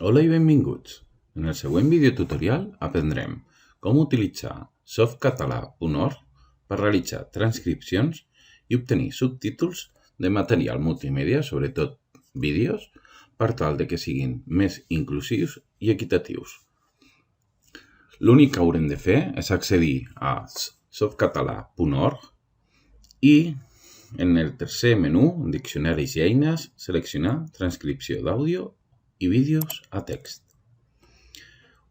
Hola i benvinguts! En el següent videotutorial aprendrem com utilitzar softcatalà.org per realitzar transcripcions i obtenir subtítols de material multimèdia, sobretot vídeos, per tal de que siguin més inclusius i equitatius. L'únic que haurem de fer és accedir a softcatalà.org i en el tercer menú, diccionaris i eines, seleccionar transcripció d'àudio i vídeos a text.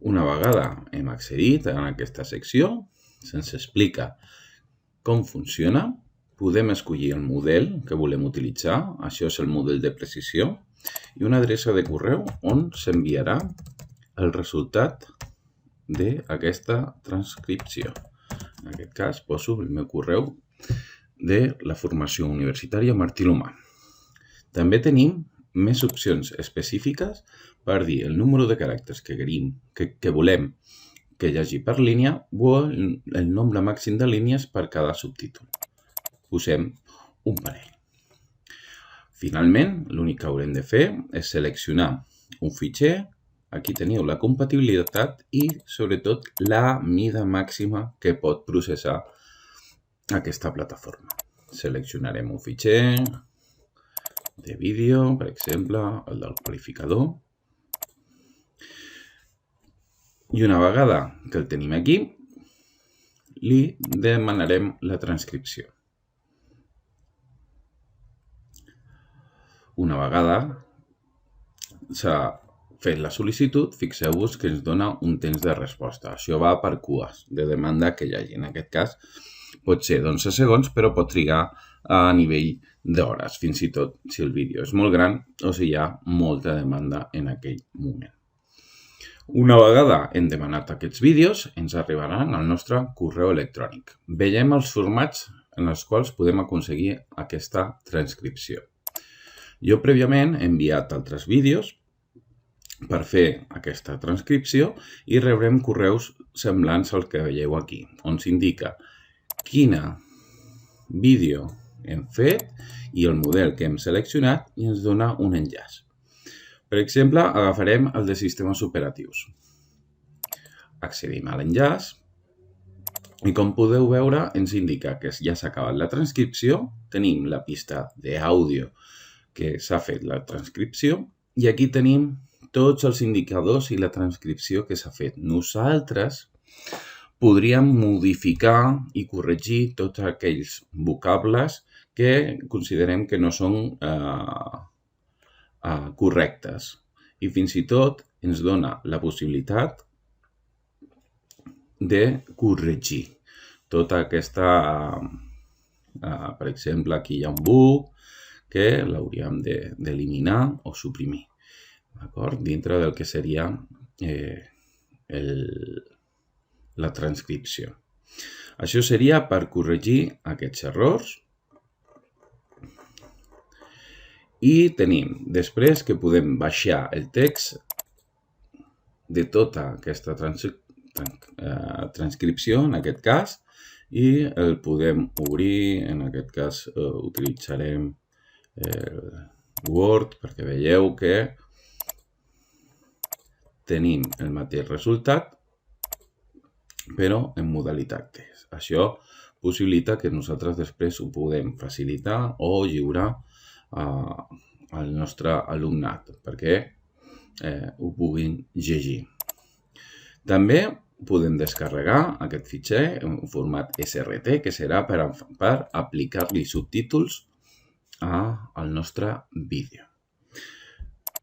Una vegada hem accedit a aquesta secció, se'ns explica com funciona, podem escollir el model que volem utilitzar, això és el model de precisió, i una adreça de correu on s'enviarà el resultat d'aquesta transcripció. En aquest cas poso el meu correu de la formació universitària Martí l'Humà. També tenim més opcions específiques per dir el número de caràcters que volem que hi hagi per línia o el nombre màxim de línies per cada subtítol. Posem un parell. Finalment, l'únic que haurem de fer és seleccionar un fitxer. Aquí teniu la compatibilitat i, sobretot, la mida màxima que pot processar aquesta plataforma. Seleccionarem un fitxer de vídeo, per exemple, el del qualificador. I una vegada que el tenim aquí, li demanarem la transcripció. Una vegada s'ha fet la sol·licitud, fixeu-vos que ens dona un temps de resposta. Això va per cues de demanda que hi hagi. En aquest cas pot ser d'11 segons, però pot trigar a nivell d'hores, fins i tot si el vídeo és molt gran o si hi ha molta demanda en aquell moment. Una vegada hem demanat aquests vídeos, ens arribaran al nostre correu electrònic. Veiem els formats en els quals podem aconseguir aquesta transcripció. Jo prèviament he enviat altres vídeos per fer aquesta transcripció i rebrem correus semblants al que veieu aquí, on s'indica quina vídeo hem fet i el model que hem seleccionat i ens dona un enllaç. Per exemple, agafarem el de sistemes operatius. Accedim a l'enllaç i com podeu veure ens indica que ja s'ha acabat la transcripció, tenim la pista d'àudio que s'ha fet la transcripció i aquí tenim tots els indicadors i la transcripció que s'ha fet. Nosaltres podríem modificar i corregir tots aquells vocables que considerem que no són correctes. I fins i tot ens dona la possibilitat de corregir tota aquesta... Per exemple, aquí hi ha un bug que l'hauríem d'eliminar o suprimir, dintre del que seria la transcripció. Això seria per corregir aquests errors. I tenim després que podem baixar el text de tota aquesta transcripció, en aquest cas, i el podem obrir. En aquest cas utilitzarem Word perquè veieu que tenim el mateix resultat, però en modalitat text. Això possibilita que nosaltres després ho podem facilitar o lliurar al nostre alumnat perquè ho puguin llegir. També podem descarregar aquest fitxer en format SRT, que serà per aplicar-li subtítols al nostre vídeo.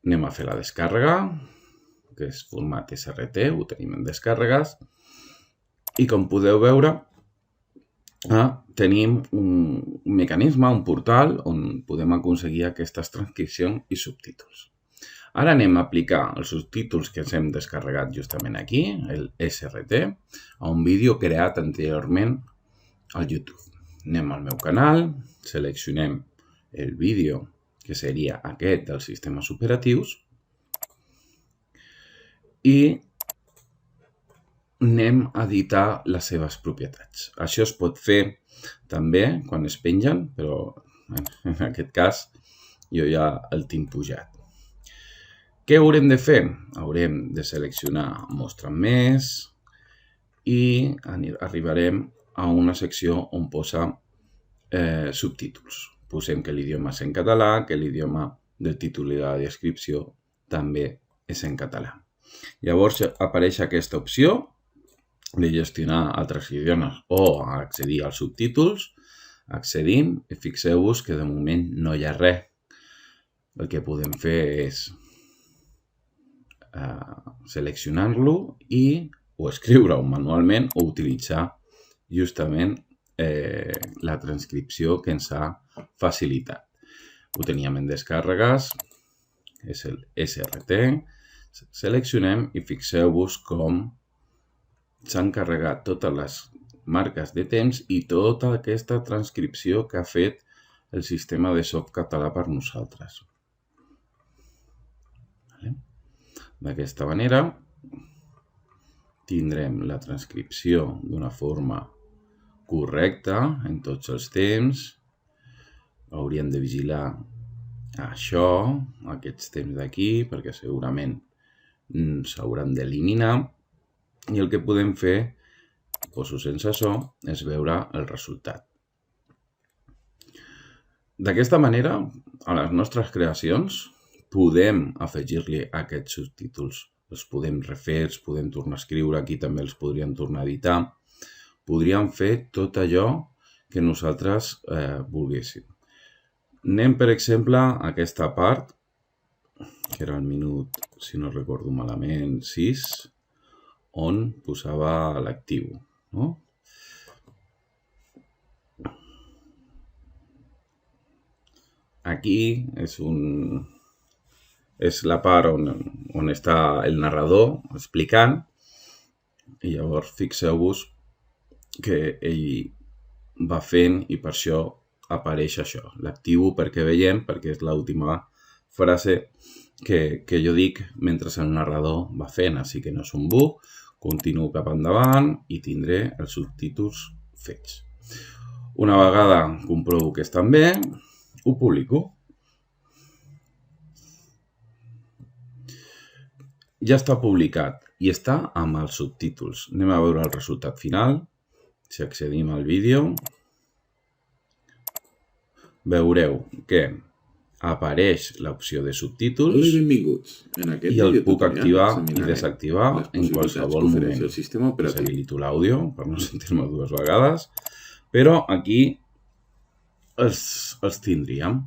Anem a fer la descàrrega, que és format SRT, ho tenim en descàrregues, i com podeu veure tenim un mecanisme, un portal on podem aconseguir aquestes transcripcions i subtítols. Ara anem a aplicar els subtítols que ens hem descarregat justament aquí, el SRT, a un vídeo creat anteriorment al YouTube. Anem al meu canal, seleccionem el vídeo, que seria aquest dels sistemes operatius, i anem a editar les seves propietats. Això es pot fer també quan es pengen, però en aquest cas jo ja el tinc pujat. Què haurem de fer? Haurem de seleccionar Mostra més i arribarem a una secció on posa subtítols. Posem que l'idioma és en català, que l'idioma del títol i la descripció també és en català. Llavors apareix aquesta opció de gestionar altres idiomes o accedir als subtítols. Accedim i fixeu-vos que de moment no hi ha res. El que podem fer és seleccionar-lo o escriure-ho manualment o utilitzar justament la transcripció que ens ha facilitat. Ho teníem en descàrregues, és el SRT. Seleccionem i fixeu-vos com s'han carregat totes les marques de temps i tota aquesta transcripció que ha fet el sistema de Softcatalà per nosaltres. D'aquesta manera tindrem la transcripció d'una forma correcta en tots els temps. Hauríem de vigilar això, aquests temps d'aquí, perquè segurament s'hauran d'eliminar. I el que podem fer, poso sense so, és veure el resultat. D'aquesta manera, a les nostres creacions, podem afegir-li aquests subtítols. Els podem refer, els podem tornar a escriure, aquí també els podríem tornar a editar. Podríem fer tot allò que nosaltres volguéssim. Anem, per exemple, a aquesta part, que era el minut, si no recordo malament, 6, on posava l'actiu, no? Aquí és la part on està el narrador explicant i llavors fixeu-vos que ell va fent i per això apareix això. L'activo perquè veiem, perquè és l'última frase que jo dic mentre el narrador va fent, així que no és un bug. Continuo cap endavant i tindré els subtítols fets. Una vegada comprovo que estan bé, ho publico. Ja està publicat i està amb els subtítols. Anem a veure el resultat final. Si accedim al vídeo, veureu que apareix l'opció de subtítols i el puc activar i desactivar en qualsevol moment. Deshabilito l'àudio per no sentir-me dues vegades, però aquí els tindríem.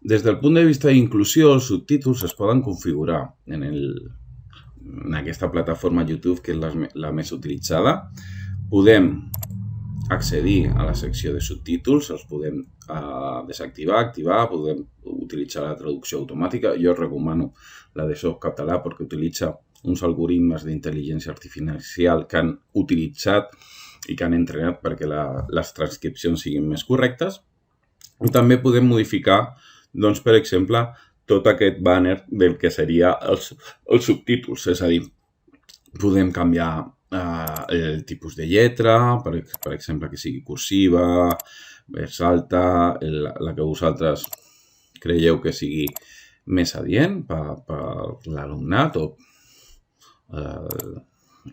Des del punt de vista d'inclusió, els subtítols es poden configurar en aquesta plataforma YouTube, que és la més utilitzada. Podem accedir a la secció de subtítols, els podem desactivar, activar, podem utilitzar la traducció automàtica. Jo recomano la de Softcatalà perquè utilitza uns algoritmes d'intel·ligència artificial que han utilitzat i que han entrenat perquè les transcripcions siguin més correctes. I també podem modificar, doncs, per exemple, tot aquest banner del que seria els subtítols, és a dir, podem canviar el tipus de lletra, per exemple, que sigui cursiva, vers alta, la que vosaltres creieu que sigui més adient per l'alumnat o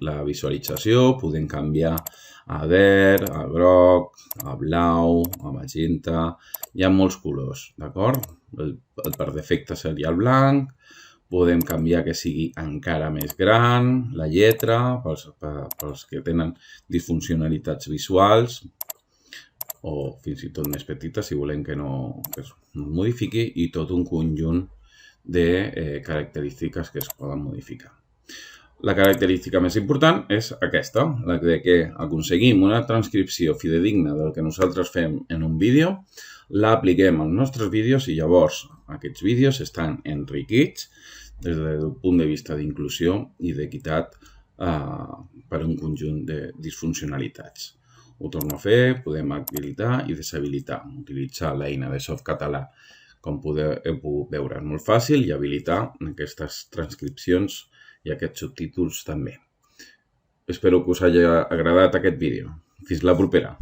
la visualització. Podem canviar a verd, a groc, a blau, a magenta. Hi ha molts colors, d'acord? El per defecte seria el blanc. Podem canviar que sigui encara més gran la lletra pels que tenen disfuncionalitats visuals o fins i tot més petites si volem que no es modifiqui, i tot un conjunt de característiques que es poden modificar. La característica més important és aquesta, la de que aconseguim una transcripció fidedigna del que nosaltres fem en un vídeo, l'apliquem als nostres vídeos i llavors aquests vídeos estan enriquits des del punt de vista d'inclusió i d'equitat per un conjunt de disfuncionalitats. Ho torno a fer, podem habilitar i deshabilitar. Utilitzar l'eina de Softcatalà, com podeu veure, és molt fàcil, i habilitar aquestes transcripcions i aquests subtítols també. Espero que us hagi agradat aquest vídeo. Fins la propera!